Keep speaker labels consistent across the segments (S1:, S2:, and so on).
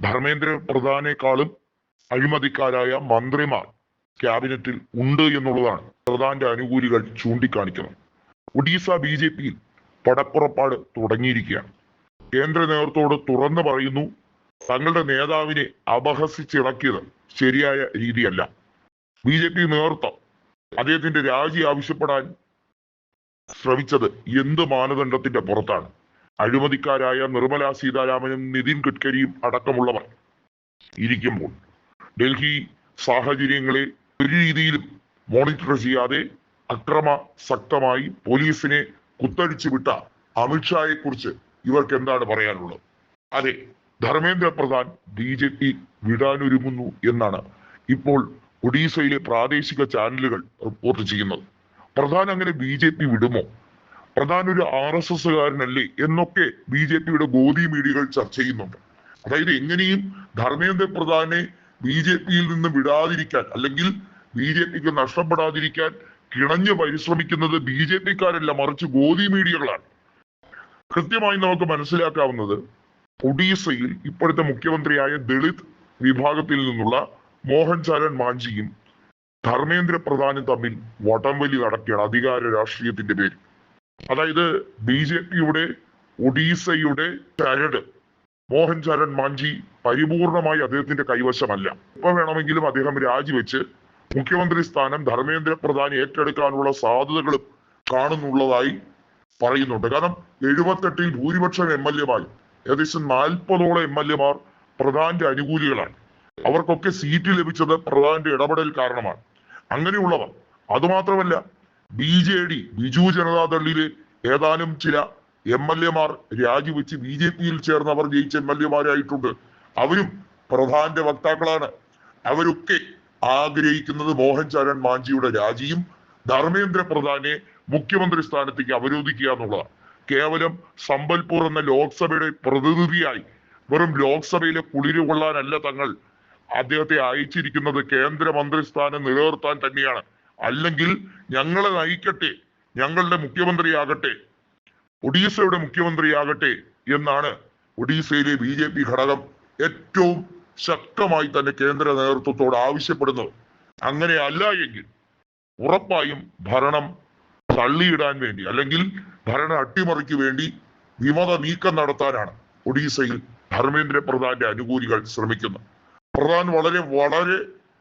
S1: ധർമ്മേന്ദ്ര പ്രധാനേക്കാളും അഴിമതിക്കാരായ മന്ത്രിമാർ ക്യാബിനറ്റിൽ ഉണ്ട് എന്നുള്ളതാണ് പ്രധാന്റെ അനുകൂലികൾ ചൂണ്ടിക്കാണിക്കുന്നത്. ഒഡീസ BJP-യിൽ പടപ്പുറപ്പാട് തുടങ്ങിയിരിക്കുകയാണ്. കേന്ദ്ര നേതൃത്വത്തോട് തുറന്നു പറയുന്നു, തങ്ങളുടെ നേതാവിനെ അപഹസിച്ചിറക്കിയത് ശരിയായ രീതിയല്ല. BJP നേതൃത്വം അദ്ദേഹത്തിന്റെ രാജി ആവശ്യപ്പെടാൻ ശ്രമിച്ചത് എന്ത് മാനദണ്ഡത്തിന്റെ പുറത്താണ്? അഴിമതിക്കാരായ നിർമ്മല സീതാരാമനും നിതിൻ ഗഡ്കരിയും അടക്കമുള്ളവർ ഇരിക്കുമ്പോൾ ഡൽഹി സാഹചര്യങ്ങളെ ഒരു രീതിയിലും മോണിറ്റർ ചെയ്യാതെ അക്രമാസക്തമായി പോലീസിനെ കുത്തഴിച്ചു വിട്ട അമിത്ഷായെ കുറിച്ച് ഇവർക്ക് എന്താണ് പറയാനുള്ളത്? അതെ, ധർമ്മേന്ദ്ര പ്രധാൻ BJP വിടാനൊരുങ്ങുന്നു എന്നാണ് ഇപ്പോൾ ഒഡീസയിലെ പ്രാദേശിക ചാനലുകൾ റിപ്പോർട്ട് ചെയ്യുന്നത്. പ്രധാൻ അങ്ങനെ BJP വിടുമോ? പ്രധാൻ ഒരു RSSകാരനല്ലേ എന്നൊക്കെ BJP-യുടെ ഗോദി മീഡിയകൾ ചർച്ച ചെയ്യുന്നുണ്ട്. അതായത് എങ്ങനെയും ധർമ്മേന്ദ്ര പ്രധാനെ BJP-യിൽ നിന്ന് വിടാതിരിക്കാൻ, അല്ലെങ്കിൽ BJP-ക്ക് നഷ്ടപ്പെടാതിരിക്കാൻ കിണഞ്ഞു പരിശ്രമിക്കുന്നത് BJP-ക്കാരല്ല, മറിച്ച് ഗോദി മീഡിയകളാണ്. കൃത്യമായി നമുക്ക് മനസ്സിലാക്കാവുന്നത്, ഒഡീസയിൽ ഇപ്പോഴത്തെ മുഖ്യമന്ത്രിയായ ദളിത് വിഭാഗത്തിൽ നിന്നുള്ള മോഹൻ ചരൺ മാഞ്ചിയും ധർമ്മേന്ദ്ര പ്രധാനും തമ്മിൽ വടംവലി നടക്കുകയാണ് അധികാര രാഷ്ട്രീയത്തിന്റെ പേരിൽ. അതായത് BJP-യുടെ ഒഡീസയുടെ ചരട് മോഹൻ ചരൺ മാഞ്ചി പരിപൂർണമായി അദ്ദേഹത്തിന്റെ കൈവശമല്ല. എപ്പോ വേണമെങ്കിലും അദ്ദേഹം രാജിവെച്ച് മുഖ്യമന്ത്രി സ്ഥാനം ധർമ്മേന്ദ്ര പ്രധാൻ ഏറ്റെടുക്കാനുള്ള സാധ്യതകളും കാണുന്നുള്ളതായി പറയുന്നുണ്ട്. കാരണം 78-ൽ ഭൂരിപക്ഷം MLA-മാർ, ഏകദേശം 40ഓളം MLA-മാർ പ്രധാന്റെ അനുകൂലികളാണ്. അവർക്കൊക്കെ സീറ്റ് ലഭിച്ചത് പ്രധാന്റെ ഇടപെടൽ കാരണമാണ്. അങ്ങനെയുള്ളവർ, അതുമാത്രമല്ല BJD ബിജു ജനതാദളിലെ ഏതാനും ചില MLA-മാർ രാജിവെച്ച് BJP-യിൽ ചേർന്നവർ ജയിച്ച MLA-മാരായിട്ടുണ്ട്. അവരും പ്രധാന്റെ വക്താക്കളാണ്. അവരൊക്കെ ആഗ്രഹിക്കുന്നത് മോഹൻ ചരൺ മാഞ്ചിയുടെ രാജിയും ധർമ്മേന്ദ്ര പ്രധാനെ മുഖ്യമന്ത്രി സ്ഥാനത്തേക്ക് അവരോധിക്കുക എന്നുള്ളതാണ്. കേവലം സംബൽപൂർ എന്ന ലോക്സഭയുടെ പ്രതിനിധിയായി വെറും ലോക്സഭയിലെ കുളിര് കൊള്ളാനല്ല തങ്ങൾ അദ്ദേഹത്തെ അയച്ചിരിക്കുന്നത്, കേന്ദ്രമന്ത്രി സ്ഥാനം നിലനിർത്താൻ തന്നെയാണ്. അല്ലെങ്കിൽ ഞങ്ങളെ നയിക്കട്ടെ, ഞങ്ങളുടെ മുഖ്യമന്ത്രിയാകട്ടെ, ഒഡീസയുടെ മുഖ്യമന്ത്രിയാകട്ടെ എന്നാണ് ഒഡീസയിലെ BJP ഘടകം ഏറ്റവും ശക്തമായി തന്നെ കേന്ദ്ര നേതൃത്വത്തോട് ആവശ്യപ്പെടുന്നത്. അങ്ങനെ അല്ല എങ്കിൽ ഉറപ്പായും ഭരണം തള്ളിയിടാൻ വേണ്ടി, അല്ലെങ്കിൽ ഭരണ അട്ടിമറിക്ക് വേണ്ടി വിമത നീക്കം നടത്താനാണ് ഒഡീസയിൽ ധർമ്മേന്ദ്ര പ്രധാന്റെ അനുകൂലികൾ ശ്രമിക്കുന്നത്. പ്രധാൻ വളരെ വളരെ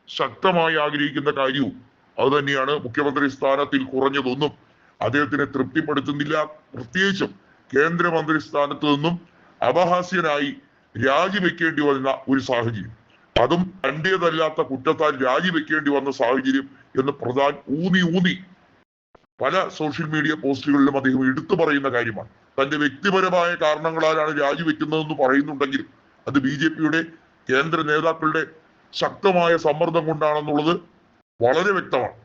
S1: ശക്തമായി ആഗ്രഹിക്കുന്ന കാര്യവും അത് തന്നെയാണ്. മുഖ്യമന്ത്രി സ്ഥാനത്തിൽ കുറഞ്ഞതൊന്നും അദ്ദേഹത്തിനെ തൃപ്തിപ്പെടുത്തുന്നില്ല. പ്രത്യേകിച്ചും കേന്ദ്രമന്ത്രി സ്ഥാനത്ത് നിന്നും അപഹാസ്യനായി രാജിവെക്കേണ്ടി വന്ന ഒരു സാഹചര്യം, അതും തന്റേതല്ലാത്ത കുറ്റത്താൽ രാജിവെക്കേണ്ടി വന്ന സാഹചര്യം എന്ന് പ്രധാൻ ഊന്നി പല സോഷ്യൽ മീഡിയ പോസ്റ്റുകളിലും അദ്ദേഹം എടുത്തു പറയുന്ന കാര്യമാണ്. തന്റെ വ്യക്തിപരമായ കാരണങ്ങളാലാണ് രാജിവെക്കുന്നതെന്ന് പറയുന്നുണ്ടെങ്കിലും അത് BJP-യുടെ കേന്ദ്ര നേതാക്കളുടെ ശക്തമായ സമ്മർദ്ദം കൊണ്ടാണെന്നുള്ളത് വളരെ വ്യക്തമാണ്.